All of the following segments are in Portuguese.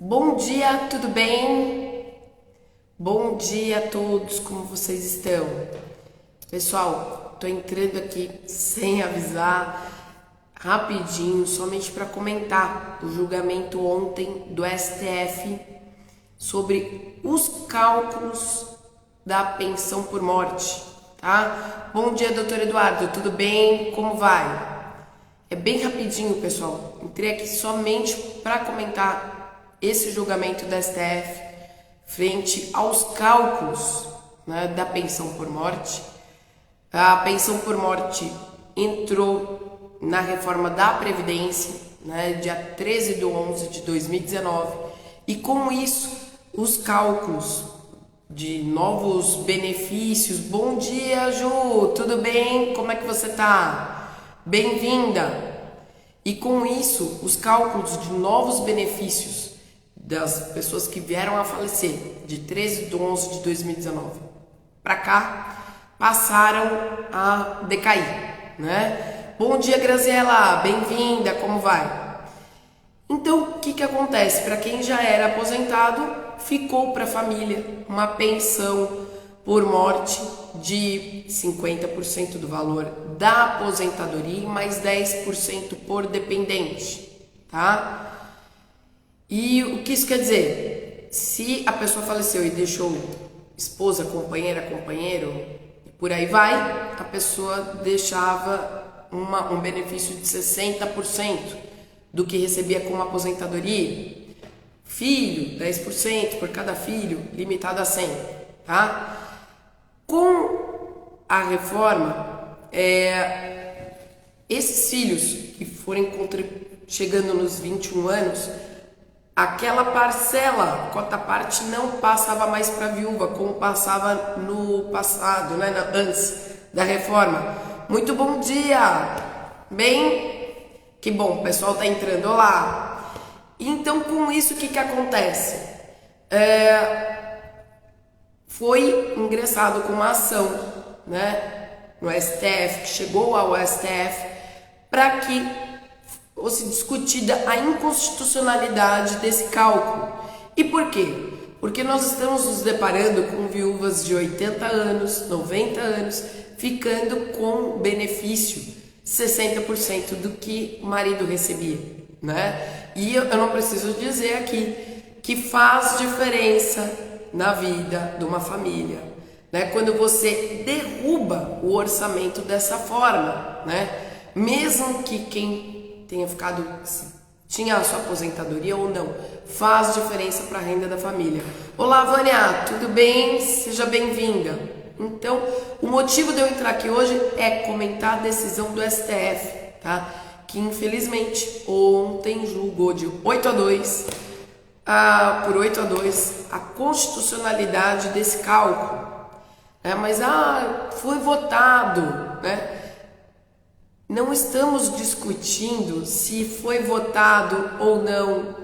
Bom dia, tudo bem? Bom dia a todos, como vocês estão? Pessoal, tô entrando aqui sem avisar, rapidinho, somente para comentar o julgamento ontem do STF sobre os cálculos da pensão por morte, tá? Bom dia, doutor Eduardo, tudo bem? Como vai? É bem rapidinho, pessoal. Entrei aqui somente para comentar esse julgamento da STF frente aos cálculos, né, da pensão por morte. A pensão por morte entrou na reforma da Previdência, né, dia 13/11/2019, e com isso os cálculos de novos benefícios. Bom dia, Ju, tudo bem? Como é que você tá? Bem-vinda! E com isso, os cálculos de novos benefícios das pessoas que vieram a falecer de 13/11/2019 para cá passaram a decair, né? Bom dia, Graziela, bem-vinda, como vai? Então, o que acontece? Para quem já era aposentado, ficou para a família uma pensão por morte de 50% do valor da aposentadoria e mais 10% por dependente, tá? E o que isso quer dizer? Se a pessoa faleceu e deixou esposa, companheira, companheiro, e por aí vai, a pessoa deixava um benefício de 60% do que recebia como aposentadoria. Filho, 10% por cada filho, limitado a 100, tá? Com a reforma, esses filhos que forem chegando nos 21 anos, aquela parcela, cota parte, não passava mais para a viúva, como passava no passado, né, antes da reforma. Muito bom dia! Bem, que bom, o pessoal tá entrando, olá! Então, com isso, o que acontece? Foi ingressado com uma ação, né, no STF, que chegou ao STF, para que fosse discutida a inconstitucionalidade desse cálculo. E por quê? Porque nós estamos nos deparando com viúvas de 80 anos, 90 anos, ficando com benefício 60% do que o marido recebia, né? E eu não preciso dizer aqui que faz diferença na vida de uma família, né? Quando você derruba o orçamento dessa forma, né? Mesmo que quem tinha a sua aposentadoria ou não, faz diferença para a renda da família. Olá, Vânia, tudo bem? Seja bem-vinda. Então, o motivo de eu entrar aqui hoje é comentar a decisão do STF, tá? Que infelizmente ontem julgou de 8-2, por 8-2, a constitucionalidade desse cálculo. Mas foi votado, né? Não estamos discutindo se foi votado ou não,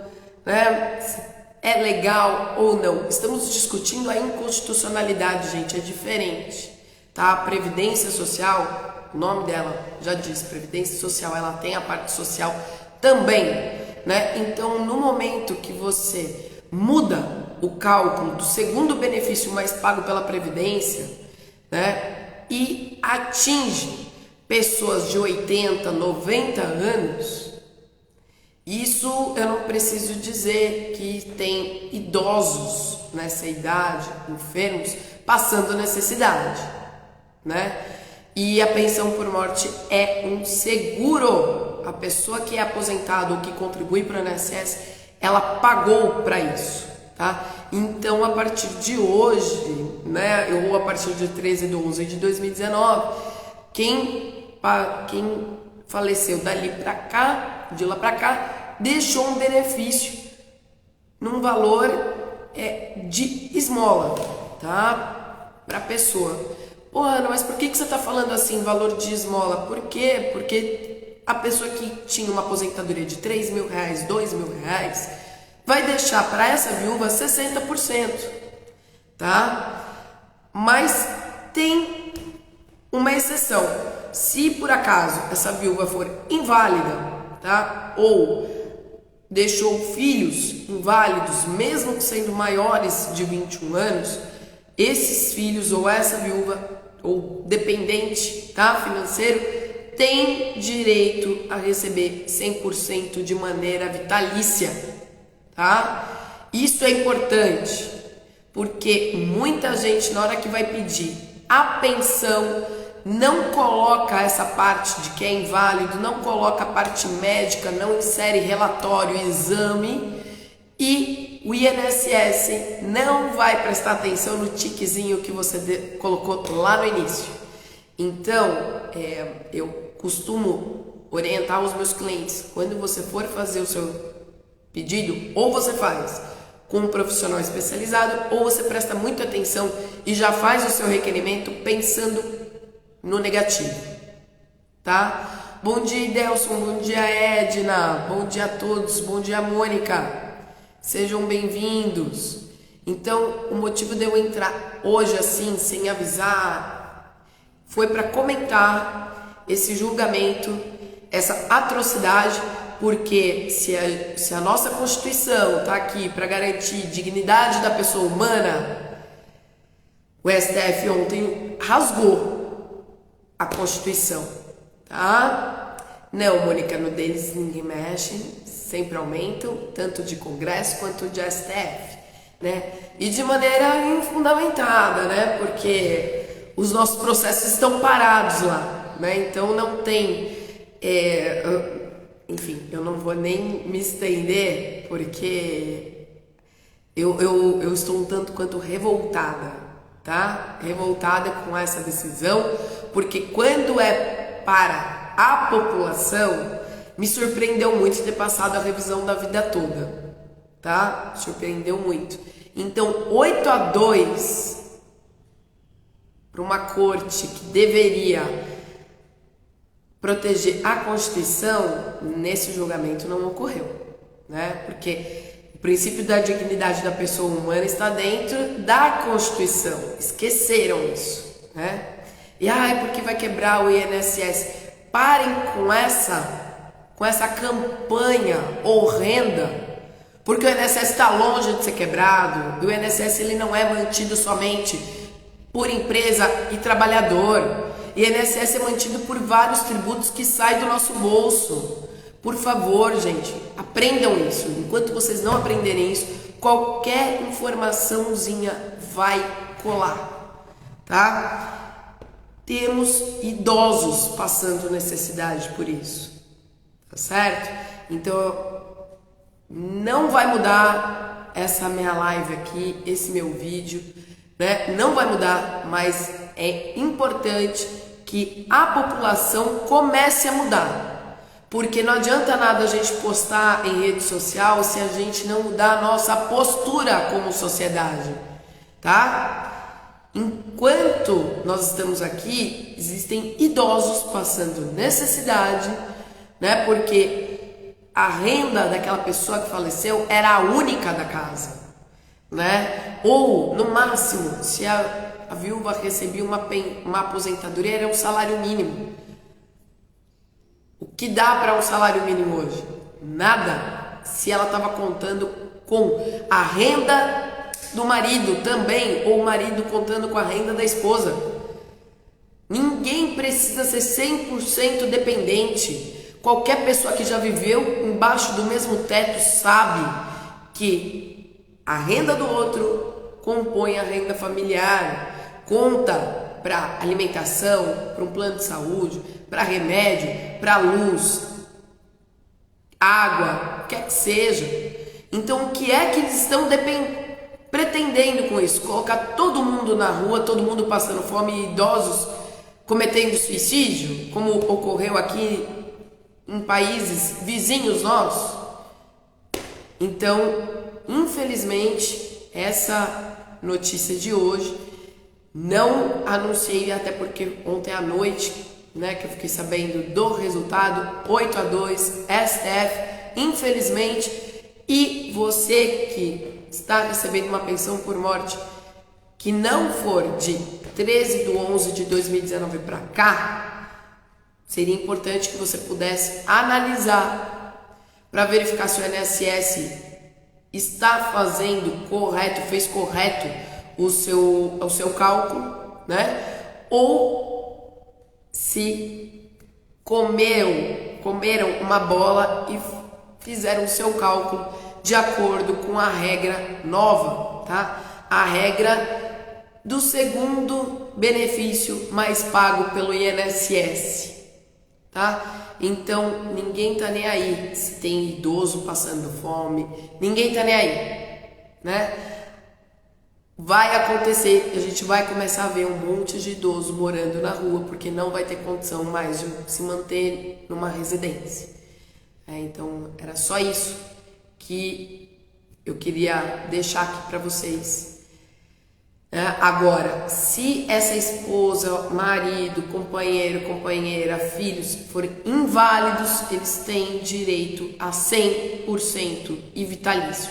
né? Se é legal ou não. Estamos discutindo a inconstitucionalidade, gente, é diferente, tá? A Previdência Social, o nome dela já diz, Previdência Social, ela tem a parte social também, né? Então, no momento que você muda o cálculo do segundo benefício mais pago pela Previdência, né? E atinge pessoas de 80, 90 anos, isso eu não preciso dizer que tem idosos nessa idade, enfermos, passando necessidade, né? E a pensão por morte é um seguro. A pessoa que é aposentada ou que contribui para o INSS, ela pagou para isso, tá? Então, a partir de hoje, né, ou a partir de 13/11/2019, quem faleceu dali para cá, de lá para cá, deixou um benefício num valor de esmola, tá? Para a pessoa. Pô, Ana, mas por que você tá falando assim, valor de esmola? Por quê? Porque a pessoa que tinha uma aposentadoria de 3 mil reais, 2 mil reais, vai deixar para essa viúva 60%, tá? Mas tem uma exceção. Se por acaso essa viúva for inválida, tá? Ou deixou filhos inválidos, mesmo sendo maiores de 21 anos, esses filhos ou essa viúva ou dependente, tá, financeiro, tem direito a receber 100% de maneira vitalícia, tá? Isso é importante, porque muita gente na hora que vai pedir a pensão não coloca essa parte de que é inválido, não coloca a parte médica, não insere relatório, exame, e o INSS não vai prestar atenção no tiquezinho que você colocou lá no início. Então, eu costumo orientar os meus clientes, quando você for fazer o seu pedido, ou você faz com um profissional especializado, ou você presta muita atenção e já faz o seu requerimento pensando no negativo, tá? Bom dia, Idelson, bom dia, Edna, bom dia a todos, bom dia, Mônica, sejam bem-vindos. Então, o motivo de eu entrar hoje assim, sem avisar, foi para comentar esse julgamento, essa atrocidade, porque se a nossa Constituição está aqui para garantir dignidade da pessoa humana, o STF ontem rasgou a Constituição, tá? Não, Mônica, no deles ninguém mexe, sempre aumentam, tanto de Congresso quanto de STF, né? E de maneira infundamentada, né? Porque os nossos processos estão parados lá, né? Então não tem... enfim, eu não vou nem me estender, porque eu estou um tanto quanto revoltada, tá? Revoltada com essa decisão, porque quando é para a população, me surpreendeu muito ter passado a revisão da vida toda, tá? Surpreendeu muito. Então, 8-2 para uma corte que deveria proteger a Constituição, nesse julgamento não ocorreu, né? Porque o princípio da dignidade da pessoa humana está dentro da Constituição. Esqueceram isso, né? E porque vai quebrar o INSS. Parem com essa campanha horrenda, porque o INSS está longe de ser quebrado. O INSS ele não é mantido somente por empresa e trabalhador. O INSS é mantido por vários tributos que saem do nosso bolso. Por favor, gente, aprendam isso. Enquanto vocês não aprenderem isso, qualquer informaçãozinha vai colar, tá? Temos idosos passando necessidade por isso, tá certo? Então, não vai mudar essa minha live aqui, esse meu vídeo, né? Não vai mudar, mas é importante que a população comece a mudar, porque não adianta nada a gente postar em rede social se a gente não mudar a nossa postura como sociedade, tá? Enquanto nós estamos aqui, existem idosos passando necessidade, né? Porque a renda daquela pessoa que faleceu era a única da casa, né? Ou, no máximo, se a viúva recebia uma aposentadoria, era um salário mínimo. O que dá para um salário mínimo hoje? Nada. Se ela estava contando com a renda do marido também, ou o marido contando com a renda da esposa. Ninguém precisa ser 100% dependente. Qualquer pessoa que já viveu embaixo do mesmo teto sabe que a renda do outro compõe a renda familiar, conta para alimentação, para um plano de saúde, para remédio, para luz, água, o que quer que seja. Então, o que é que eles estão pretendendo com isso? Colocar todo mundo na rua, todo mundo passando fome e idosos cometendo suicídio, como ocorreu aqui em países vizinhos nossos? Então, infelizmente, essa notícia de hoje não anunciei, até porque ontem à noite, né, que eu fiquei sabendo do resultado, 8-2, STF, infelizmente. E você que está recebendo uma pensão por morte que não for de 13/11/2019 para cá, seria importante que você pudesse analisar, para verificar se o INSS está fazendo correto, fez correto o seu cálculo, né? Ou se comeram uma bola e fizeram o seu cálculo de acordo com a regra nova, tá? A regra do segundo benefício mais pago pelo INSS, tá? Então, ninguém tá nem aí se tem idoso passando fome, ninguém tá nem aí, né? Vai acontecer, a gente vai começar a ver um monte de idoso morando na rua, porque não vai ter condição mais de se manter numa residência. Então, era só isso que eu queria deixar aqui para vocês. Agora, se essa esposa, marido, companheiro, companheira, filhos forem inválidos, eles têm direito a 100% e vitalício,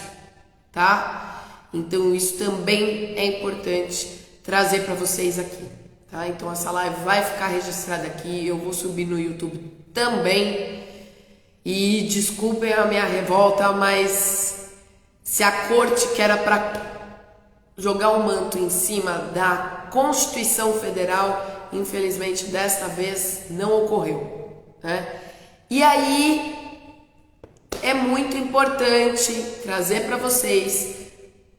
tá? Então isso também é importante trazer para vocês aqui, tá? Então essa live vai ficar registrada aqui, eu vou subir no YouTube também. E desculpem a minha revolta, mas se a corte, que era para jogar um manto em cima da Constituição Federal, infelizmente desta vez não ocorreu, né? E aí é muito importante trazer para vocês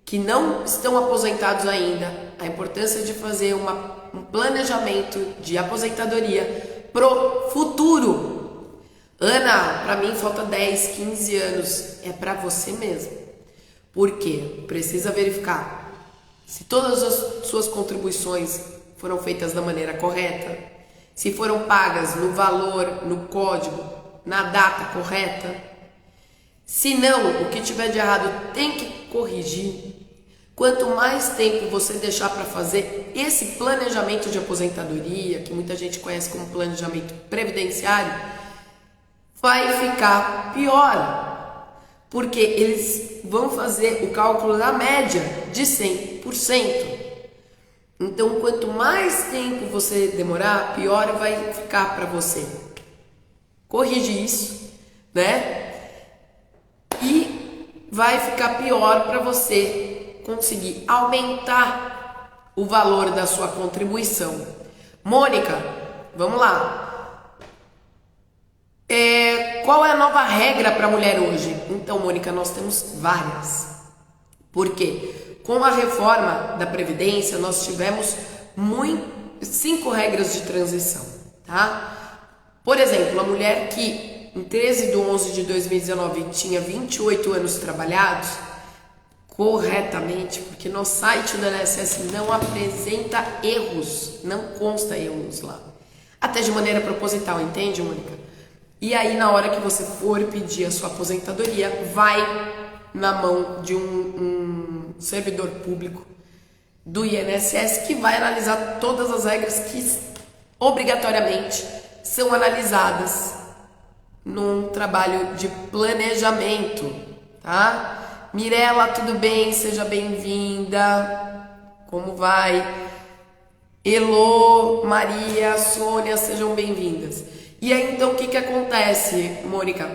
que não estão aposentados ainda a importância de fazer um planejamento de aposentadoria pro futuro. Ana, para mim falta 10, 15 anos, é para você mesmo. Por quê? Precisa verificar se todas as suas contribuições foram feitas da maneira correta, se foram pagas no valor, no código, na data correta. Se não, o que tiver de errado tem que corrigir. Quanto mais tempo você deixar para fazer esse planejamento de aposentadoria, que muita gente conhece como planejamento previdenciário, vai ficar pior. Porque eles vão fazer o cálculo na média de 100%. Então, quanto mais tempo você demorar, pior vai ficar para você. Corrige isso, né? E vai ficar pior para você conseguir aumentar o valor da sua contribuição. Mônica, vamos lá. Qual é a nova regra para a mulher hoje? Então, Mônica, nós temos várias. Por quê? Com a reforma da Previdência, nós tivemos 5 regras de transição, tá? Por exemplo, a mulher que em 13/11/2019 tinha 28 anos trabalhados, corretamente, porque no site do INSS não apresenta erros, não consta erros lá. Até de maneira proposital, entende, Mônica? E aí, na hora que você for pedir a sua aposentadoria, vai na mão de um servidor público do INSS que vai analisar todas as regras que obrigatoriamente são analisadas num trabalho de planejamento, tá? Mirela, tudo bem? Seja bem-vinda. Como vai? Elô, Maria, Sônia, sejam bem-vindas. E aí, então, o que acontece, Mônica?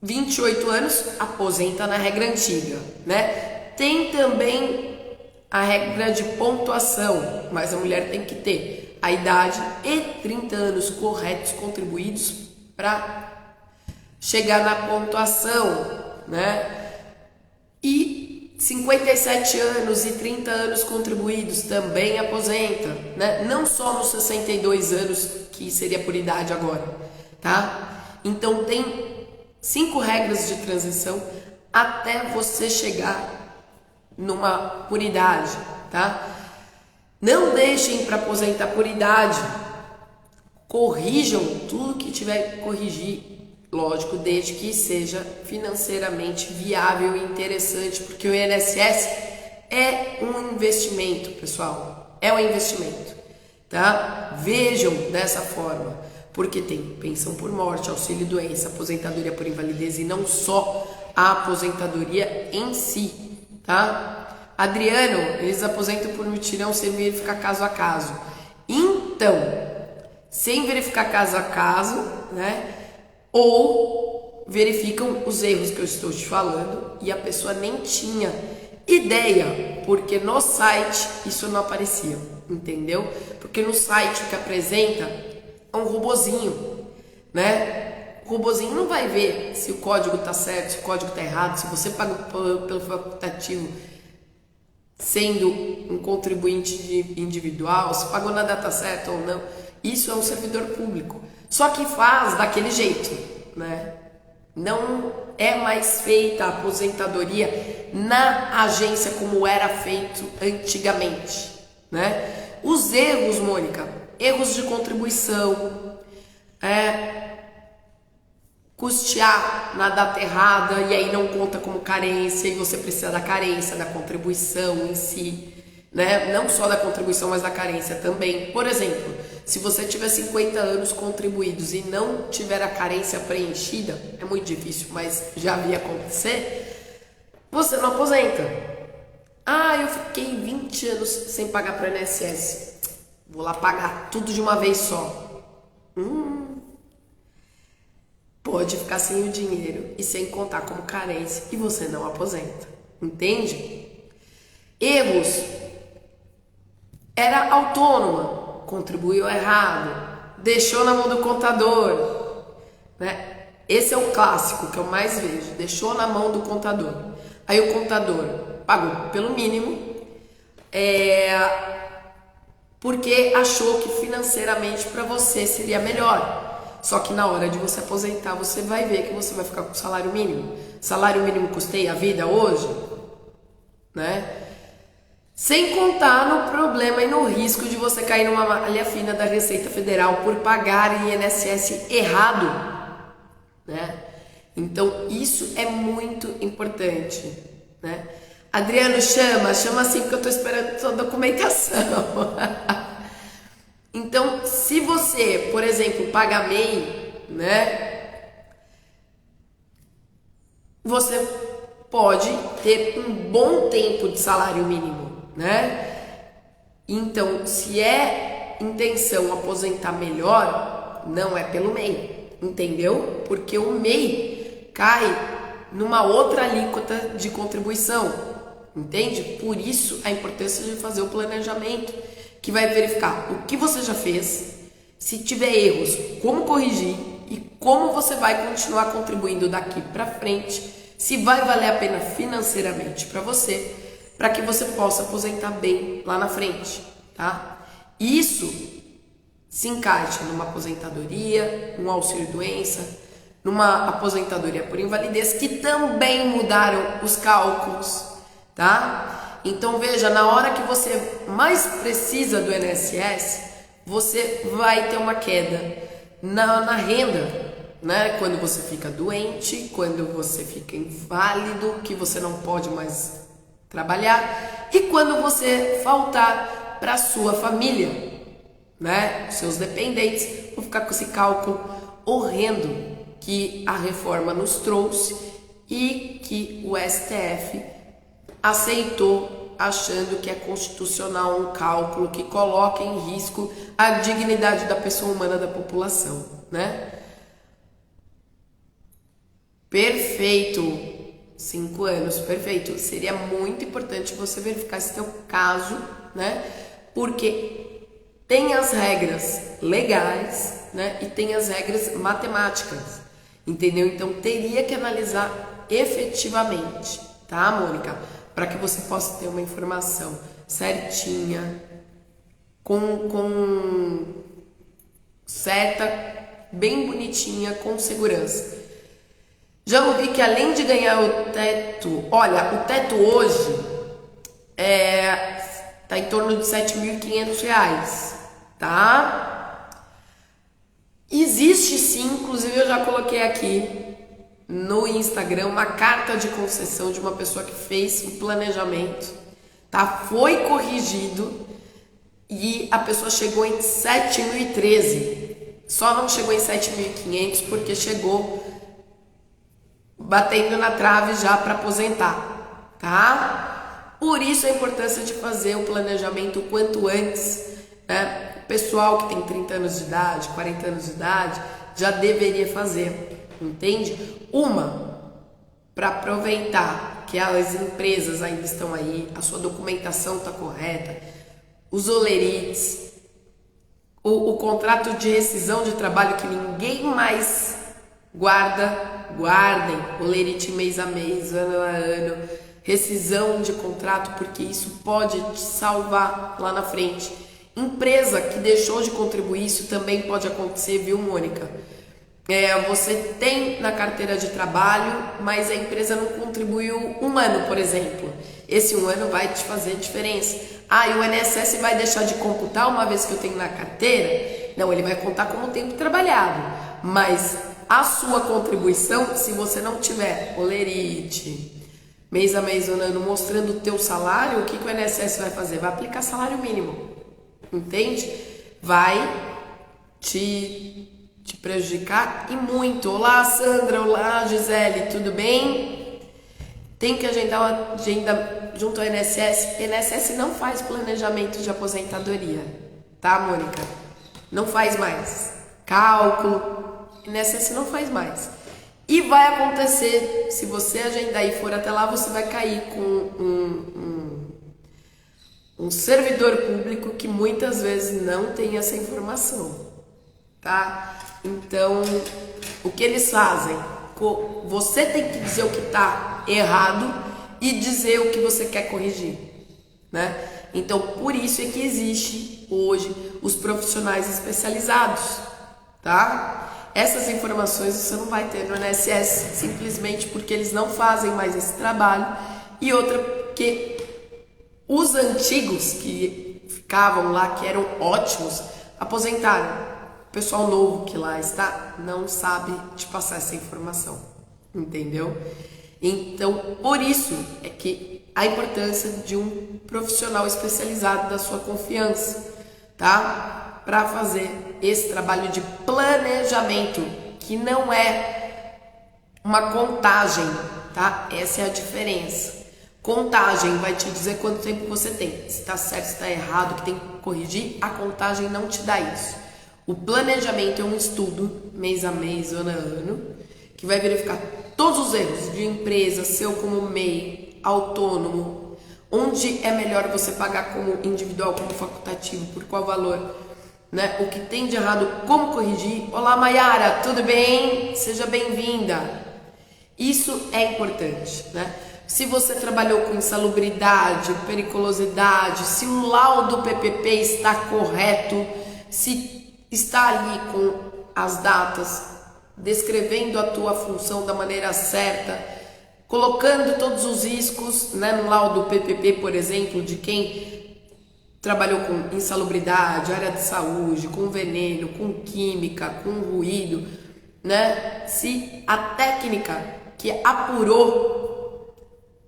28 anos, aposenta na regra antiga, né? Tem também a regra de pontuação, mas a mulher tem que ter a idade e 30 anos corretos contribuídos para chegar na pontuação, né? E 57 anos e 30 anos contribuídos também aposenta, né? Não só nos 62 anos, que seria por idade agora, tá? Então tem 5 regras de transição até você chegar numa por idade, tá? Não deixem para aposentar por idade. Corrijam tudo que tiver que corrigir. Lógico, desde que seja financeiramente viável e interessante, porque o INSS é um investimento, pessoal. É um investimento, tá? Vejam dessa forma, porque tem pensão por morte, auxílio doença, aposentadoria por invalidez e não só a aposentadoria em si, tá? Adriano, eles aposentam por mutirão sem verificar caso a caso. Então, sem verificar caso a caso, né? ou verificam os erros que eu estou te falando e a pessoa nem tinha ideia, porque no site isso não aparecia, entendeu? Porque no site o que apresenta é um robozinho, né? O robozinho não vai ver se o código tá certo, se o código tá errado, se você paga pelo facultativo sendo um contribuinte individual, se pagou na data certa ou não. Isso é um servidor público. Só que faz daquele jeito, né? Não é mais feita a aposentadoria na agência como era feito antigamente, né? Os erros, Mônica, erros de contribuição, custear na data errada e aí não conta como carência e você precisa da carência, da contribuição em si, né? Não só da contribuição, mas da carência também. Por exemplo, se você tiver 50 anos contribuídos e não tiver a carência preenchida, é muito difícil, mas já vi acontecer, você não aposenta. Ah, eu fiquei 20 anos sem pagar para o INSS. Vou lá pagar tudo de uma vez só. Pode ficar sem o dinheiro e sem contar como carência e você não aposenta. Entende? Erros. Era autônoma, contribuiu errado, deixou na mão do contador, né? Esse é o clássico que eu mais vejo, deixou na mão do contador. Aí o contador pagou pelo mínimo, porque achou que financeiramente para você seria melhor. Só que na hora de você aposentar, você vai ver que você vai ficar com salário mínimo. Salário mínimo custeia a vida hoje, né? Sem contar no problema e no risco de você cair numa malha fina da Receita Federal por pagar INSS errado, né? Então isso é muito importante, né? Adriano, chama assim porque eu tô esperando toda a documentação. Então, se você, por exemplo, paga MEI, né? Você pode ter um bom tempo de salário mínimo, né? Então, se é intenção aposentar melhor, não é pelo MEI, entendeu? Porque o MEI cai numa outra alíquota de contribuição, entende? Por isso a importância de fazer o planejamento, que vai verificar o que você já fez, se tiver erros, como corrigir e como você vai continuar contribuindo daqui para frente, se vai valer a pena financeiramente para você, para que você possa aposentar bem lá na frente, tá? Isso se encaixa numa aposentadoria, um auxílio-doença, numa aposentadoria por invalidez, que também mudaram os cálculos, tá? Então veja, na hora que você mais precisa do INSS, você vai ter uma queda na renda, né? Quando você fica doente, quando você fica inválido, que você não pode mais trabalhar, e quando você faltar para sua família, né? Seus dependentes vão ficar com esse cálculo horrendo que a reforma nos trouxe e que o STF aceitou, achando que é constitucional um cálculo que coloca em risco a dignidade da pessoa humana da população, né? Perfeito, 5 anos, perfeito. Seria muito importante você verificar esse teu caso, né? Porque tem as regras legais, né? E tem as regras matemáticas, entendeu? Então teria que analisar efetivamente, tá, Mônica? Para que você possa ter uma informação certinha, com certa, bem bonitinha, com segurança. Já ouvi que além de ganhar o teto, olha, o teto hoje tá em torno de R$7.500, tá? Existe sim, inclusive eu já coloquei aqui no Instagram uma carta de concessão de uma pessoa que fez o planejamento, tá? Foi corrigido e a pessoa chegou em 7.013. Só não chegou em 7.500 porque chegou batendo na trave já para aposentar, tá? Por isso a importância de fazer o planejamento o quanto antes, né? O pessoal que tem 30 anos de idade, 40 anos de idade, já deveria fazer, entende? Para aproveitar que as empresas ainda estão aí, a sua documentação está correta, os olerites, o contrato de rescisão de trabalho que ninguém mais guardem, olerite mês a mês, ano a ano, rescisão de contrato, porque isso pode te salvar lá na frente. Empresa que deixou de contribuir, isso também pode acontecer, viu, Mônica? Você tem na carteira de trabalho, mas a empresa não contribuiu um ano, por exemplo. Esse um ano vai te fazer diferença. E o INSS vai deixar de computar uma vez que eu tenho na carteira? Não, ele vai contar como tempo trabalhado. Mas a sua contribuição, se você não tiver olerite, mês a mês, ano a ano, mostrando o teu salário, o que o INSS vai fazer? Vai aplicar salário mínimo. Entende? Vai te prejudicar e muito. Olá, Sandra. Olá, Gisele. Tudo bem? Tem que agendar uma agenda junto ao INSS. O INSS não faz planejamento de aposentadoria, tá, Mônica? Não faz mais. Cálculo. O INSS não faz mais. E vai acontecer, se você agendar e for até lá, você vai cair com um servidor público que muitas vezes não tem essa informação, tá? Então, o que eles fazem? Você tem que dizer o que está errado e dizer o que você quer corrigir, né? Então, por isso é que existe hoje os profissionais especializados, tá? Essas informações você não vai ter no INSS simplesmente porque eles não fazem mais esse trabalho, e outra porque os antigos que ficavam lá, que eram ótimos, aposentaram. O pessoal novo que lá está não sabe te passar essa informação, entendeu? Então, por isso é que a importância de um profissional especializado da sua confiança, tá? Para fazer esse trabalho de planejamento, que não é uma contagem, tá? Essa é a diferença. Contagem vai te dizer quanto tempo você tem, se está certo, se está errado, que tem que corrigir. A contagem não te dá isso. O planejamento é um estudo, mês a mês, ano a ano, que vai verificar todos os erros de empresa, seu como MEI, autônomo, onde é melhor você pagar como individual, como facultativo, por qual valor, né? O que tem de errado, como corrigir. Olá, Maiara, tudo bem? Seja bem-vinda. Isso é importante, né? Se você trabalhou com insalubridade, periculosidade, se o laudo PPP está correto, se está ali com as datas, descrevendo a tua função da maneira certa, colocando todos os riscos, né, no laudo PPP, por exemplo, de quem trabalhou com insalubridade, área de saúde, com veneno, com química, com ruído, né? Se a técnica que apurou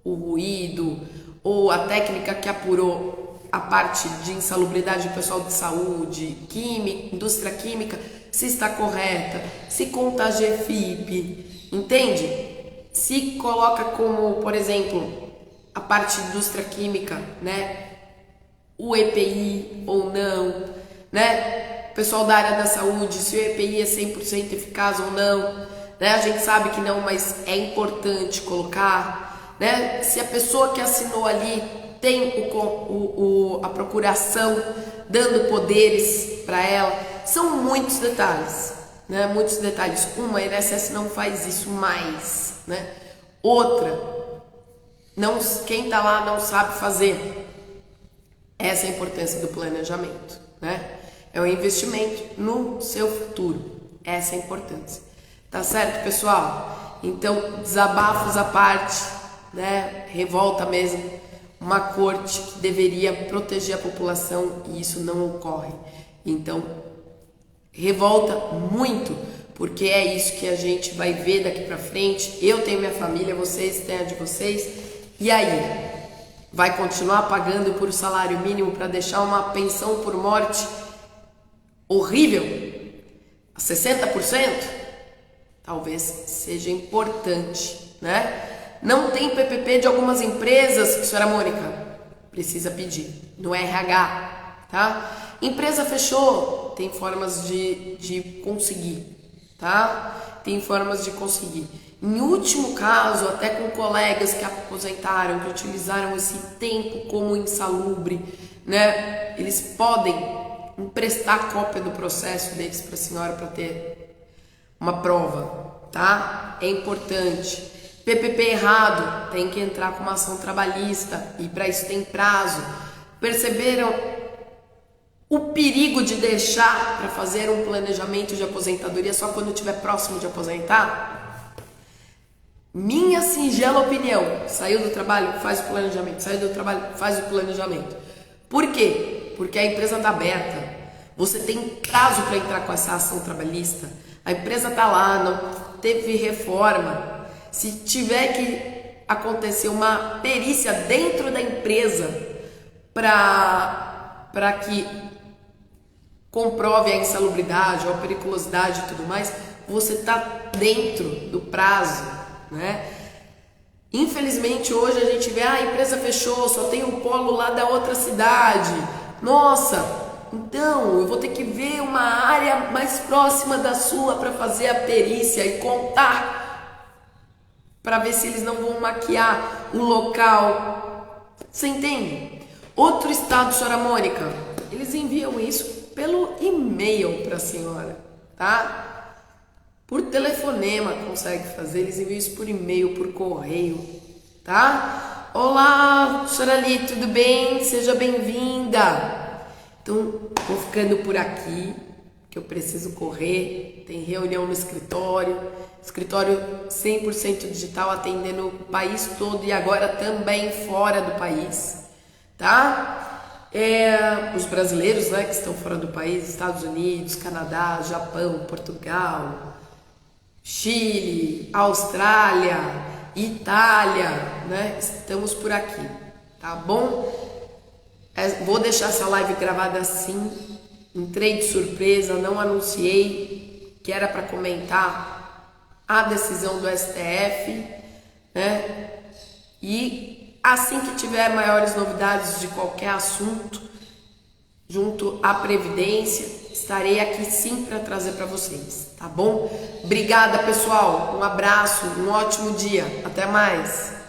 o ruído, ou a técnica que apurou a parte de insalubridade do pessoal de saúde, química, indústria química, se está correta, se conta a GFIP, entende? Se coloca como, por exemplo, a parte de indústria química, né? O EPI ou não, né? O pessoal da área da saúde, se o EPI é 100% eficaz ou não, né? A gente sabe que não, mas é importante colocar. Né? Se a pessoa que assinou ali tem a procuração dando poderes para ela, são muitos detalhes, né? Muitos detalhes. Uma, a INSS não faz isso mais, né? Outra, quem está lá não sabe fazer. Essa é a importância do planejamento, né? É um investimento no seu futuro. Essa é a importância. Tá certo, pessoal? Então, desabafos à parte, né? Revolta mesmo, uma corte que deveria proteger a população e isso não ocorre. Então, revolta muito, porque é isso que a gente vai ver daqui pra frente. Eu tenho minha família, vocês têm a de vocês, e aí? Vai continuar pagando por salário mínimo para deixar uma pensão por morte horrível? A 60%? Talvez seja importante, né? Não tem PPP de algumas empresas, senhora Mônica, precisa pedir no RH, tá? Empresa fechou, tem formas de conseguir, tá? tem formas de conseguir. Em último caso, até com colegas que aposentaram, que utilizaram esse tempo como insalubre, né? Eles podem emprestar cópia do processo deles para a senhora para ter uma prova, tá? É importante. PPP errado, tem que entrar com uma ação trabalhista e para isso tem prazo. Perceberam o perigo de deixar para fazer um planejamento de aposentadoria só quando estiver próximo de aposentar? Minha singela opinião, saiu do trabalho, faz o planejamento, saiu do trabalho, faz o planejamento. Por quê? Porque a empresa está aberta, você tem prazo para entrar com essa ação trabalhista, a empresa está lá, não teve reforma. Se tiver que acontecer uma perícia dentro da empresa para que comprove a insalubridade ou a periculosidade e tudo mais, você está dentro do prazo, né? Infelizmente hoje a gente vê, a empresa fechou, só tem um polo lá da outra cidade. Nossa, então eu vou ter que ver uma área mais próxima da sua para fazer a perícia e contar para ver se eles não vão maquiar o local. Você entende? Outro estado, senhora Mônica, eles enviam isso pelo e-mail para a senhora, tá? Por telefonema consegue fazer, eles enviam isso por e-mail, por correio, tá? Olá, senhora Ali, tudo bem? Seja bem-vinda. Então, vou ficando por aqui, que eu preciso correr, tem reunião no escritório 100% digital, atendendo o país todo e agora também fora do país, tá? Os brasileiros, né, que estão fora do país, Estados Unidos, Canadá, Japão, Portugal, Chile, Austrália, Itália, né? Estamos por aqui, tá bom? Vou deixar essa live gravada assim, entrei de surpresa, não anunciei que era para comentar a decisão do STF, né? E assim que tiver maiores novidades de qualquer assunto, junto à Previdência, estarei aqui sim para trazer para vocês, tá bom? Obrigada, pessoal. Um abraço, um ótimo dia. Até mais.